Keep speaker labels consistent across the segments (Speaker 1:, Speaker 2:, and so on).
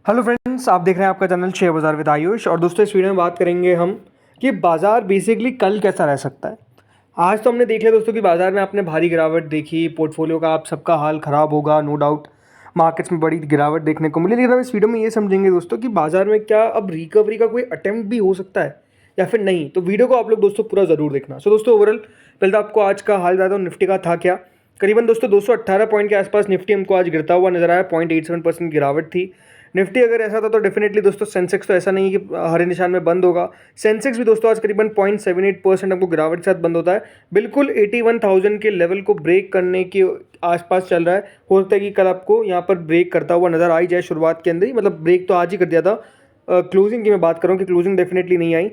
Speaker 1: Hello friends, आप देख रहे हैं आपका चैनल शेयर बाज़ार विद आयुष। और दोस्तों, इस वीडियो में बात करेंगे हम कि बाज़ार बेसिकली कल कैसा रह सकता है। आज तो हमने देख लिया दोस्तों कि बाज़ार में आपने भारी गिरावट देखी, पोर्टफोलियो का आप सबका हाल ख़राब होगा, नो डाउट। मार्केट्स में बड़ी गिरावट देखने को मिली, लेकिन हम इस वीडियो में ये समझेंगे दोस्तों कि बाज़ार में क्या अब रिकवरी का कोई अटेम्प्ट भी हो सकता है या फिर नहीं। तो वीडियो को आप लोग दोस्तों पूरा ज़रूर देखना। सो दोस्तों, ओवरऑल पहले तो आपको आज का हाल बताता हूँ निफ्टी का था क्या। करीबन दोस्तों 218 पॉइंट के आसपास निफ्टी हमको आज गिरता हुआ नजर आया। 0.87% गिरावट थी। निफ्टी अगर ऐसा था तो डेफिनेटली दोस्तों सेंसेक्स तो ऐसा नहीं है कि हरे निशान में बंद होगा। सेंसेक्स भी दोस्तों आज करीबन 0.78% हमको गिरावट के साथ बंद होता है। बिल्कुल 81,000 के लेवल को ब्रेक करने के आसपास चल रहा है। हो सकता है कि कल आपको यहाँ पर ब्रेक करता हुआ नजर आ ही जाए शुरुआत के अंदर ही, मतलब ब्रेक तो आज ही कर दिया था। क्लोजिंग की मैं बात कर रहा हूँ कि क्लोजिंग डेफिनेटली नहीं आई।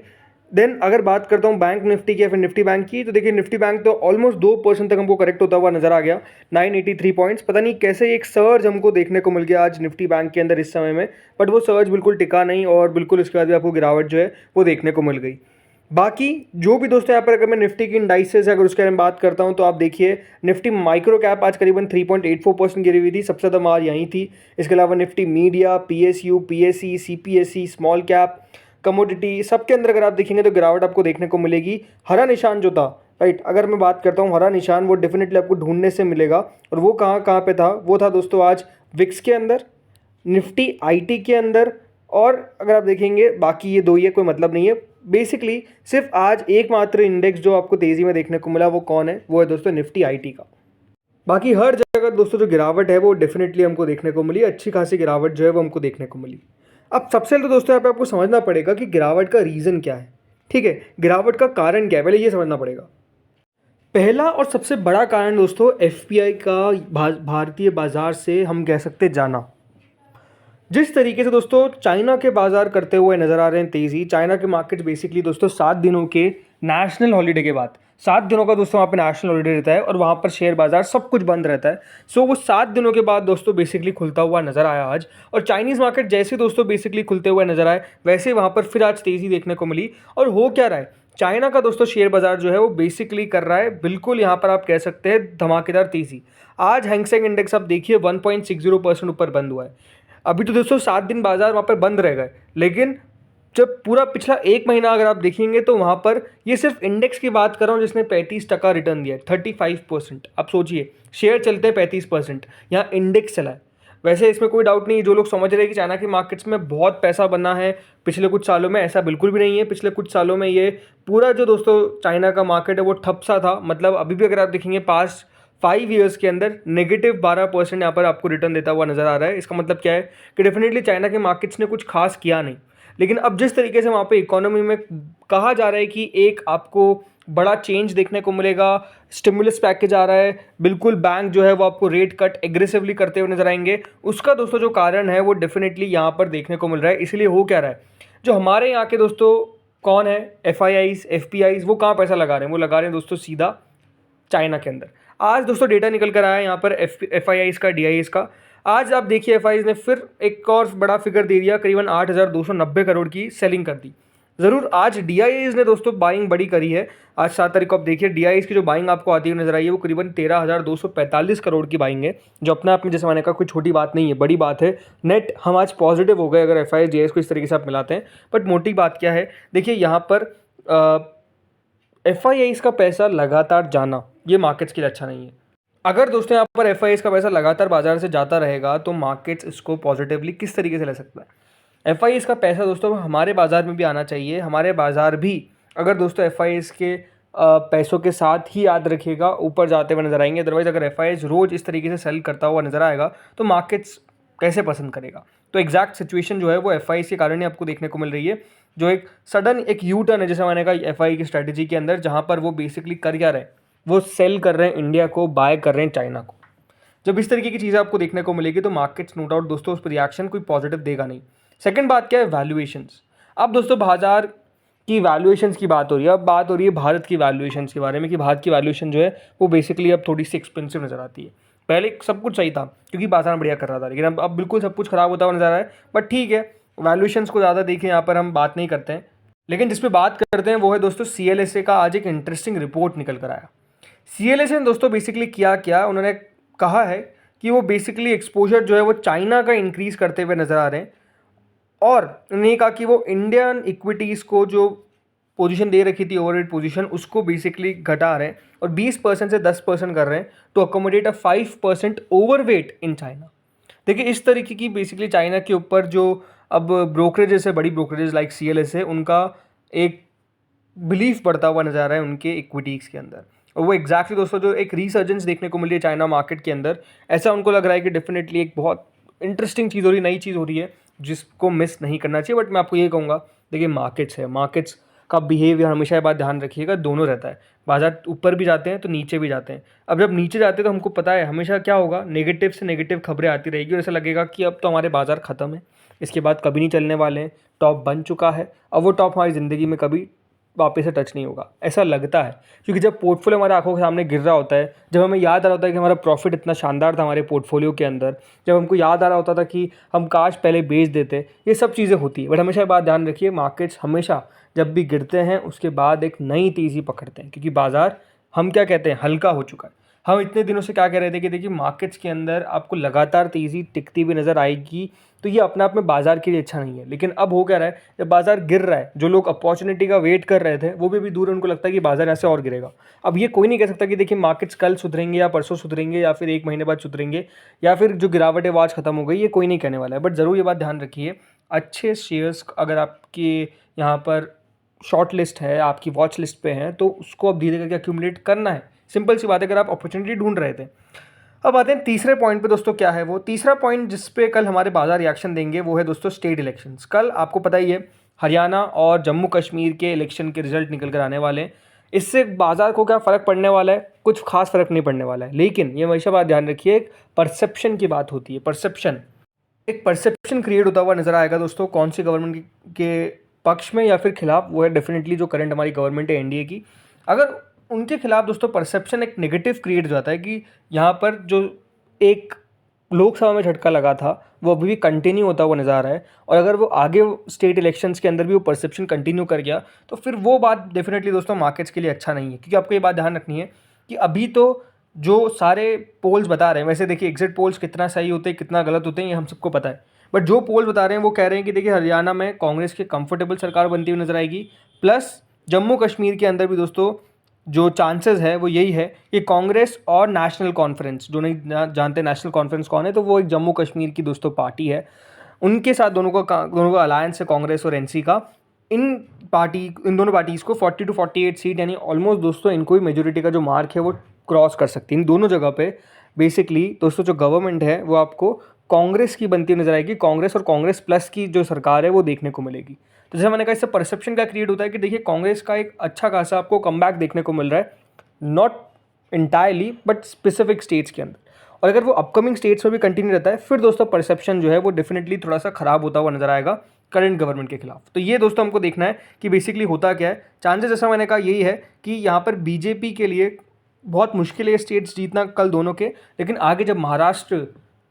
Speaker 1: देन अगर बात करता हूँ बैंक निफ्टी की या फिर निफ्टी बैंक की, तो देखिए निफ्टी बैंक तो ऑलमोस्ट 2% तक हमको करेक्ट होता हुआ नजर आ गया। 983 पॉइंट्स, पता नहीं कैसे एक सर्ज हमको देखने को मिल गया आज निफ्टी बैंक के अंदर इस समय में, बट वो सर्ज बिल्कुल टिका नहीं और बिल्कुल उसके बाद भी आपको गिरावट जो है वो देखने को मिल गई। बाकी जो भी दोस्तों यहाँ पर अगर मैं निफ्टी की इंडाइसेस अगर उसके बारे में बात करता हूँ तो आप देखिए निफ्टी माइक्रो कैप आज करीबन 3.84% गिरी हुई थी, सबसे ज़्यादा मार यहीं थी। इसके अलावा Nifty media, PSU, PSE, CPSE, small cap, commodity, सबके अंदर अगर आप देखेंगे तो गिरावट आपको देखने को मिलेगी। हरा निशान जो था, राइट, अगर मैं बात करता हूँ हरा निशान, वो डेफिनेटली आपको ढूंढने से मिलेगा। और वो कहाँ कहाँ पे था, वो था दोस्तों आज विक्स के अंदर, निफ्टी आईटी के अंदर, और अगर आप देखेंगे बाकी ये दो ही है, कोई मतलब नहीं है। बेसिकली सिर्फ आज एकमात्र इंडेक्स जो आपको तेज़ी में देखने को मिला वो कौन है, वो है दोस्तों निफ्टी आईटी का। बाकी हर जगह दोस्तों जो गिरावट है वो डेफिनेटली हमको देखने को मिली, अच्छी खासी गिरावट जो है वो हमको देखने को मिली। अब सबसे पहले तो दोस्तों यहाँ पे आपको समझना पड़ेगा कि गिरावट का रीज़न क्या है। ठीक है, गिरावट का कारण क्या है, पहले ये समझना पड़ेगा। पहला और सबसे बड़ा कारण दोस्तों एफपीआई का भारतीय बाजार से हम कह सकते जाना। जिस तरीके से दोस्तों चाइना के बाजार करते हुए नजर आ रहे हैं तेजी, चाइना के मार्केट बेसिकली दोस्तों 7 दिनों के नेशनल हॉलीडे के बाद, 7 दिनों का दोस्तों वहाँ पे नेशनल हॉलीडे रहता है और वहाँ पर शेयर बाजार सब कुछ बंद रहता है। सो वो 7 दिनों के बाद दोस्तों बेसिकली खुलता हुआ नजर आया आज। और चाइनीज़ मार्केट जैसे दोस्तों बेसिकली खुलते हुए नजर आए, वैसे वहाँ पर फिर आज तेज़ी देखने को मिली। और हो क्या रहा है, चाइना का दोस्तों शेयर बाजार जो है वो बेसिकली कर रहा है बिल्कुल यहाँ पर आप कह सकते हैं धमाकेदार तेज़ी। आज हैंगसेंग इंडेक्स आप देखिए 1.60% ऊपर बंद हुआ है। अभी तो दोस्तों 7 दिन बाजार वहाँ पर बंद रह गए, लेकिन जब पूरा पिछला एक महीना अगर आप देखेंगे तो वहाँ पर ये सिर्फ इंडेक्स की बात कर रहा हूँ जिसने 35% रिटर्न दिया है, 35%। आप सोचिए शेयर चलते हैं 35%, यहाँ इंडेक्स चला है। वैसे इसमें कोई डाउट नहीं, जो लोग समझ रहे हैं कि चाइना की मार्केट्स में बहुत पैसा बना है पिछले कुछ सालों में, ऐसा बिल्कुल भी नहीं है। पिछले कुछ सालों में ये पूरा जो दोस्तों चाइना का मार्केट है वो ठप सा था। मतलब अभी भी अगर आप देखेंगे पास्ट 5 ईयर्स के अंदर नेगेटिव 12% यहाँ पर आपको रिटर्न देता हुआ नजर आ रहा है। इसका मतलब क्या है कि डेफिनेटली चाइना के मार्केट्स ने कुछ खास किया नहीं। लेकिन अब जिस तरीके से वहाँ पे इकोनॉमी में कहा जा रहा है कि एक आपको बड़ा चेंज देखने को मिलेगा, स्टिमुलस पैकेज आ रहा है, बिल्कुल बैंक जो है वो आपको रेट कट एग्रेसिवली करते हुए नजर आएंगे, उसका दोस्तों जो कारण है वो डेफिनेटली यहाँ पर देखने को मिल रहा है। इसलिए हो क्या रहा है, जो हमारे यहाँ के दोस्तों कौन है, F I eyes, F P eyes, वो कहाँ पैसा लगा रहे हैं, वो लगा रहे हैं दोस्तों सीधा चाइना के अंदर। आज दोस्तों डेटा निकल कर आया है यहाँ पर एफ आई आईज का, डी आई एस का। आज आप देखिए एफ आई आईज ने फिर एक और बड़ा फिगर दे दिया, करीबन 8,290 करोड़ की सेलिंग कर दी। ज़रूर आज डी आई एस ने दोस्तों बाइंग बड़ी करी है। आज 7 तारीख को आप देखिए डी आई एस की जो बाइंग आपको आती हुई नजर आई है वो करीबन 13,245 करोड़ की बाइंग है, जो अपने आप में जैसे मैंने कहा कोई छोटी बात नहीं है, बड़ी बात है। नेट हम आज पॉजिटिव हो गए अगर F I I D I S को इस तरीके से आप मिलाते हैं। बट मोटी बात क्या है, देखिए यहाँ पर एफ आई आईज का पैसा लगातार जाना ये मार्केट्स के लिए अच्छा नहीं है। अगर दोस्तों यहाँ पर एफ आई आईज का पैसा लगातार बाजार से जाता रहेगा तो मार्केट्स इसको पॉजिटिवली किस तरीके से ले सकता है। एफ आई आईज का पैसा दोस्तों हमारे बाजार में भी आना चाहिए। हमारे बाजार भी अगर दोस्तों एफ आई आईज के पैसों के साथ ही याद रखिएगा ऊपर जाते हुए नजर आएंगे। अदरवाइज अगर एफ आई आईज रोज इस तरीके से सेल करता हुआ नजर आएगा तो मार्केट्स कैसे पसंद करेगा। तो एग्जैक्ट सिचुएशन जो है वो एफ आई आईज के कारण ही आपको देखने को मिल रही है, जो एक सडन एक यू टर्न है जैसे मैंने कहा एफ आई की स्ट्रैटेजी के अंदर, जहाँ पर वो बेसिकली कर क्या रहे, वो सेल कर रहे हैं इंडिया को, बाय कर रहे हैं चाइना को। जब इस तरीके की चीज़ें आपको देखने को मिलेगी तो मार्केट्स नो डाउट दोस्तों उस पर रिएक्शन कोई पॉजिटिव देगा नहीं। सेकंड बात क्या है, वैल्यूएशंस। अब दोस्तों बाजार की वैल्यूएशंस की बात हो रही है, अब बात हो रही है भारत की वैल्यूएशंस के बारे में कि भारत की वैल्यूएशन जो है वो बेसिकली अब थोड़ी सी एक्सपेंसिव नजर आती है। पहले सब कुछ सही था क्योंकि बाजार बढ़िया कर रहा था, लेकिन अब बिल्कुल सब कुछ खराब होता हुआ नजर आ रहा है। बट ठीक है, वैल्यूएशंस को ज़्यादा देखें यहाँ पर हम बात नहीं करते हैं, लेकिन जिस पे बात करते हैं वो है दोस्तों सी एल एस ए का। आज एक इंटरेस्टिंग रिपोर्ट निकल कर आया। सी एल एस ए ने दोस्तों बेसिकली किया क्या, उन्होंने कहा है कि वो बेसिकली एक्सपोजर जो है वो चाइना का इंक्रीज करते हुए नजर आ रहे हैं। और उन्होंने कहा कि वो इंडियन इक्विटीज़ को जो पोजीशन दे रखी थी ओवरवेट पोजीशन, उसको बेसिकली घटा रहे हैं और 20% से 10% कर रहे हैं to accommodate a 5% overweight in China. देखिए इस तरीके की बेसिकली चाइना के ऊपर जो अब ब्रोकरेजेस है, बड़ी ब्रोकरेजेस लाइक CLS है, उनका एक बिलीफ बढ़ता हुआ नजर आ रहा है उनके इक्विटीज़ के अंदर। और वो एग्जैक्टली दोस्तों जो एक रीसर्जेंस देखने को मिल रही है चाइना मार्केट के अंदर, ऐसा उनको लग रहा है कि डेफिनेटली एक बहुत इंटरेस्टिंग चीज़ हो रही है, नई चीज़ हो रही है जिसको मिस नहीं करना चाहिए। बट मैं आपको ये कहूँगा, देखिए मार्केट्स है, मार्केट्स का बिहेवियर हमेशा ये बात ध्यान रखिएगा, दोनों रहता है। बाजार ऊपर भी जाते हैं तो नीचे भी जाते हैं। अब जब नीचे जाते हैं तो हमको पता है हमेशा क्या होगा, नेगेटिव से नेगेटिव खबरें आती रहेगी और ऐसा लगेगा कि अब तो हमारे बाजार ख़त्म है, इसके बाद कभी नहीं चलने वाले हैं, टॉप बन चुका है, अब वो टॉप हमारी ज़िंदगी में कभी वापस से टच नहीं होगा, ऐसा लगता है। क्योंकि जब पोर्टफोलियो हमारे आंखों के सामने गिर रहा होता है, जब हमें याद आ रहा होता है कि हमारा प्रॉफिट इतना शानदार था हमारे पोर्टफोलियो के अंदर, जब हमको याद आ रहा होता था कि हम काश पहले बेच देते, ये सब चीज़ें होती है। बट हमेशा बात ध्यान रखिए, मार्केट्स हमेशा जब भी गिरते हैं उसके बाद एक नई तेज़ी पकड़ते हैं, क्योंकि बाजार हम क्या कहते हैं, हल्का हो चुका है। हम इतने दिनों से क्या कह रहे थे कि देखिए मार्केट्स के अंदर आपको लगातार तेज़ी टिकती हुई नज़र आएगी, तो ये अपने आप में बाजार के लिए अच्छा नहीं है। लेकिन अब हो क्या रहा है, जब बाजार गिर रहा है, जो लोग अपॉर्चुनिटी का वेट कर रहे थे वो भी दूर है, उनको लगता है कि बाजार ऐसे और गिरेगा। अब ये कोई नहीं कह सकता कि देखिए मार्केट्स कल सुधरेंगे या परसों सुधरेंगे या फिर 1 महीने बाद सुधरेंगे या फिर जो गिरावट है वो आज खत्म हो गई, ये कोई नहीं कहने वाला है। बट ज़रूर ये बात ध्यान रखिए, अच्छे शेयर्स अगर आपके यहाँ पर शॉर्ट लिस्ट है, आपकी वॉच लिस्ट पे हैं, तो उसको अब धीरे करके अक्यूमुलेट करना है। सिंपल सी बात है, अगर आप अपॉर्चुनिटी ढूंढ रहे थे। अब आते हैं तीसरे पॉइंट पे दोस्तों, क्या है वो तीसरा पॉइंट जिस पे कल हमारे बाजार रिएक्शन देंगे, वो है दोस्तों स्टेट इलेक्शंस। कल आपको पता ही है हरियाणा और जम्मू कश्मीर के इलेक्शन के रिजल्ट निकल कर आने वाले हैं। इससे बाजार को क्या फ़र्क पड़ने वाला है, कुछ खास फ़र्क नहीं पड़ने वाला है। लेकिन ये हमेशा बात ध्यान रखिए, एक परसेप्शन की बात होती है, परसेप्शन, एक परसेप्शन क्रिएट होता हुआ नजर आएगा दोस्तों कौन सी गवर्नमेंट के पक्ष में या फिर खिलाफ। वो है डेफिनेटली जो करंट हमारी गवर्नमेंट है एनडीए की, अगर उनके खिलाफ दोस्तों परसेप्शन एक नेगेटिव क्रिएट हो जाता है कि यहाँ पर जो एक लोकसभा में झटका लगा था वो अभी भी कंटिन्यू होता हुआ नजर आ रहा है, और अगर वो आगे स्टेट इलेक्शंस के अंदर भी वो परसेप्शन कंटिन्यू कर गया तो फिर वो बात डेफिनेटली दोस्तों मार्केट्स के लिए अच्छा नहीं है। क्योंकि आपको ये बात ध्यान रखनी है कि अभी तो जो सारे पोल्स बता रहे हैं, वैसे देखिए एग्जिट पोल्स कितना सही होते हैं कितना गलत होते हैं ये हम सबको पता है, बट जो पोल बता रहे हैं वो कह रहे हैं कि देखिए हरियाणा में कांग्रेस की कंफर्टेबल सरकार बनती हुई नजर आएगी, प्लस जम्मू कश्मीर के अंदर भी दोस्तों जो चांसेस है वो यही है कि कांग्रेस और नेशनल कॉन्फ्रेंस, जो नहीं जानते नेशनल कॉन्फ्रेंस कौन है, तो वो एक जम्मू कश्मीर की दोस्तों पार्टी है, उनके साथ दोनों का अलायंस है कांग्रेस और एनसी का। इन दोनों पार्टीज़ को 40 to 48 सीट, यानी ऑलमोस्ट दोस्तों इनको ही मेजोरिटी का जो मार्क है वो क्रॉस कर सकती है। इन दोनों जगह पे बेसिकली दोस्तों जो गवर्नमेंट है वो आपको कांग्रेस की बनती नजर आएगी, कांग्रेस और कांग्रेस प्लस की जो सरकार है वो देखने को मिलेगी। तो जैसे मैंने कहा, इससे परसेप्शन का क्रिएट होता है कि देखिए कांग्रेस का एक अच्छा खासा आपको कमबैक देखने को मिल रहा है, not entirely but specific states के अंदर। और अगर वो अपकमिंग स्टेट्स में भी कंटिन्यू रहता है फिर दोस्तों परसेप्शन जो है वो डेफिनेटली थोड़ा सा खराब होता हुआ नजर आएगा करंट गवर्नमेंट के खिलाफ। तो ये दोस्तों हमको देखना है कि बेसिकली होता क्या है। चांसेस जैसा मैंने कहा यही है कि यहाँ पर बीजेपी के लिए बहुत मुश्किल है स्टेट्स जीतना कल दोनों के, लेकिन आगे जब महाराष्ट्र,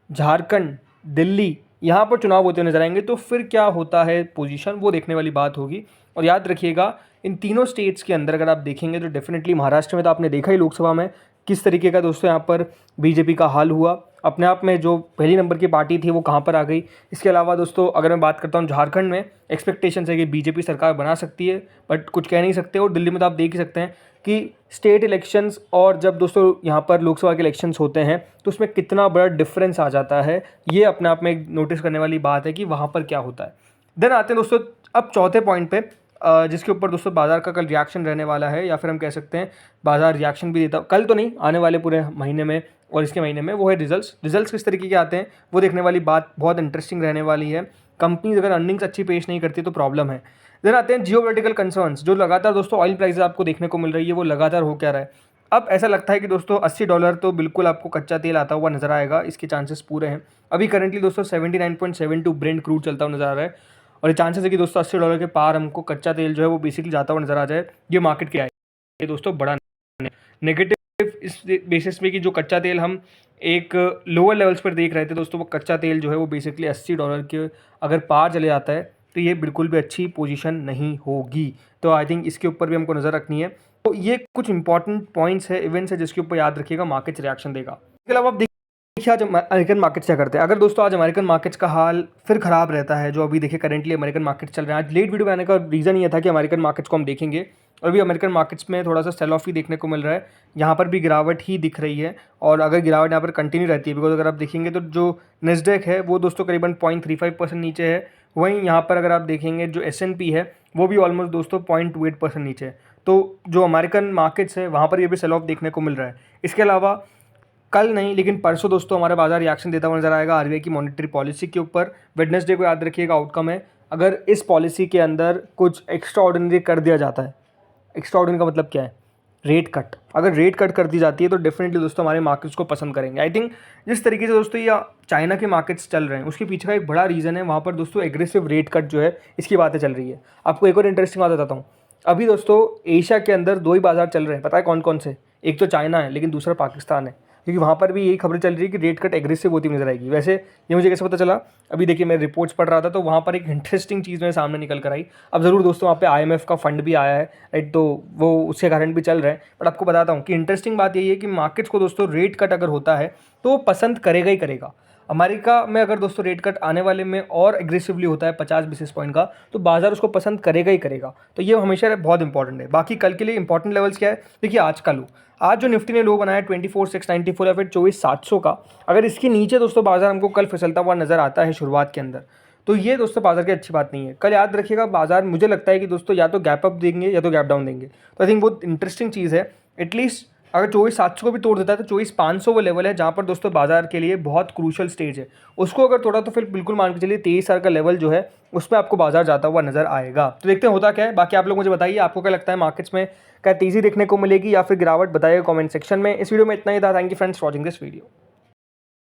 Speaker 1: झारखंड, दिल्ली यहाँ पर चुनाव होते नजर आएंगे तो फिर क्या होता है पोजीशन, वो देखने वाली बात होगी। और याद रखिएगा इन तीनों स्टेट्स के अंदर अगर आप देखेंगे तो डेफिनेटली महाराष्ट्र में तो आपने देखा ही लोकसभा में किस तरीके का दोस्तों यहाँ पर बीजेपी का हाल हुआ, अपने आप में जो पहली नंबर की पार्टी थी वो कहाँ पर आ गई। इसके अलावा दोस्तों अगर मैं बात करता हूँ झारखंड में एक्सपेक्टेशन है कि बीजेपी सरकार बना सकती है, बट कुछ कह नहीं सकते। और दिल्ली में तो आप देख ही सकते हैं कि स्टेट इलेक्शंस और जब दोस्तों यहाँ पर लोकसभा के इलेक्शंस होते हैं तो उसमें कितना बड़ा डिफरेंस आ जाता है, ये अपने आप में एक नोटिस करने वाली बात है कि वहाँ पर क्या होता है। देन आते हैं दोस्तों अब चौथे पॉइंट पे, जिसके ऊपर दोस्तों बाजार का कल रिएक्शन रहने वाला है, या फिर हम कह सकते हैं बाजार रिएक्शन भी देता, कल तो नहीं आने वाले पूरे महीने में और इसके महीने में, वो है रिजल्ट्स किस तरीके के आते हैं वो देखने वाली बात बहुत इंटरेस्टिंग रहने वाली है। कंपनीज अगर अर्निंग्स अच्छी पेश नहीं करती तो प्रॉब्लम है। देन आते हैं जियोपॉलिटिकल कंसर्न्स, जो लगातार दोस्तों ऑयल प्राइसेस आपको देखने को मिल रही है वो लगातार हो क्या रहा है। अब ऐसा लगता है कि दोस्तों $80 तो बिल्कुल आपको कच्चा तेल आता हुआ नजर आएगा, इसके चांसेस पूरे हैं। अभी करंटली दोस्तों 79.72 ब्रेंट क्रूड चलता हुआ नजर आ रहा है, और ये चांसेस है कि दोस्तों $80 के पार हमको कच्चा तेल जो है वो बेसिकली जाता हुआ नजर आ जाए। ये मार्केट के आए ये दोस्तों बड़ा नेगेटिव इस बेसिस पे कि जो कच्चा तेल हम एक लोअर लेवल्स पर देख रहे थे दोस्तों, वो कच्चा तेल जो है वो बेसिकली $80 के अगर पार चले जाता है तो ये बिल्कुल भी अच्छी पोजीशन नहीं होगी। तो आई थिंक इसके ऊपर भी हमको नज़र रखनी है। तो ये कुछ इंपॉर्टेंट पॉइंट्स है, इवेंट्स है जिसके ऊपर याद रखिएगा मार्केट रिएक्शन देगा। इसके अलावा आप देखिए आज अमेरिकन मार्केट्स क्या करते हैं। अगर दोस्तों आज अमेरिकन मार्केट्स का हाल फिर ख़राब रहता है, जो अभी देखिए करंटली अमेरिकन मार्केट्स चल रहे हैं। आज लेट वीडियो बनाने का रीज़न ये था कि अमेरिकन मार्केट्स को हम देखेंगे और अभी अमेरिकन मार्केट्स में थोड़ा सा सेल ऑफ ही देखने को मिल रहा है। यहाँ पर भी गिरावट ही दिख रही है और अगर गिरावट यहाँ पर कंटिन्यू रहती है, बिकॉज अगर आप देखेंगे तो जो नेस्डैक है वो दोस्तों करीबन 0.35% नीचे है। वहीं यहाँ पर अगर आप देखेंगे जो S&P है वो भी ऑलमोस्ट दोस्तों 0.28% नीचे है। तो जो अमेरिकन मार्केट्स है वहाँ पर ये भी सेल ऑफ देखने को मिल रहा है। इसके अलावा कल नहीं लेकिन परसों दोस्तों हमारा बाजार रिएक्शन देता हुआ नजर आएगा आरबीआई की मॉनेटरी पॉलिसी के ऊपर। वेडनेसडे को याद रखिएगा आउटकम है। अगर इस पॉलिसी के अंदर कुछ एक्स्ट्रा ऑर्डिनरी कर दिया जाता है, एक्स्ट्रा ऑर्डिनरी का मतलब क्या है, रेट कट। अगर रेट कट कर दी जाती है तो डेफिनेटली दोस्तों हमारे मार्केट्स को पसंद करेंगे। आई थिंक जिस तरीके से दोस्तों ये चाइना के मार्केट्स चल रहे हैं उसके पीछे का एक बड़ा रीज़न है, वहाँ पर दोस्तों एग्रेसिव रेट कट जो है इसकी बातें चल रही है। आपको एक और इंटरेस्टिंग बात बताता हूँ। अभी दोस्तों एशिया के अंदर दो ही बाजार चल रहे हैं, पता है कौन कौन से? एक तो चाइना है लेकिन दूसरा पाकिस्तान है, क्योंकि वहाँ पर भी यही खबरें चल रही है कि रेट कट एग्रेसिव होती नजर आएगी। वैसे ये मुझे कैसे पता चला? अभी देखिए मैं रिपोर्ट्स पढ़ रहा था तो वहाँ पर एक इंटरेस्टिंग चीज़ मेरे सामने निकल कर आई। अब ज़रूर दोस्तों वहाँ पे IMF का फंड भी आया है, राइट, तो वो उसके कारण भी चल रहे हैं। बट आपको बताता हूँ कि इंटरेस्टिंग बात यही है कि मार्केट्स को दोस्तों रेट कट अगर होता है तो वो पसंद करेगा ही करेगा। अमेरिका में अगर दोस्तों रेट कट आने वाले में और एग्रेसिवली होता है 50 बेसिस पॉइंट का, तो बाजार उसको पसंद करेगा ही करेगा। तो ये हमेशा बहुत इंपॉर्टेंट है। बाकी कल के लिए इंपॉर्टेंट लेवल्स क्या है? देखिए आज का लो, आज जो निफ्टी ने लो बनाया 24,694 या फिर 24,700 का, अगर इसके नीचे दोस्तों बाजार हमको कल फिसलता हुआ नजर आता है शुरुआत के अंदर, तो ये दोस्तों बाजार की अच्छी बात नहीं है। कल याद रखिएगा बाजार, मुझे लगता है कि दोस्तों या तो गैप अप देंगे या तो गैप डाउन देंगे। तो आई थिंक बहुत इंटरेस्टिंग चीज़ है। एटलीस्ट अगर 24,700 को भी तोड़ देता है तो 24,500 वो लेवल है जहाँ पर दोस्तों बाजार के लिए बहुत क्रूशल स्टेज है। उसको अगर तोड़ा तो फिर बिल्कुल मान के चलिए 23,000 का लेवल जो है उसमें आपको बाजार जाता हुआ नजर आएगा। तो देखते हैं होता क्या है। बाकी आप लोग मुझे बताइए आपको क्या लगता है, मार्केट्स में क्या तेज़ी देखने को मिलेगी या फिर गिरावट? बताइए कमेंट सेक्शन में। इस वीडियो में इतना ही था। Thank you friends for watching this video.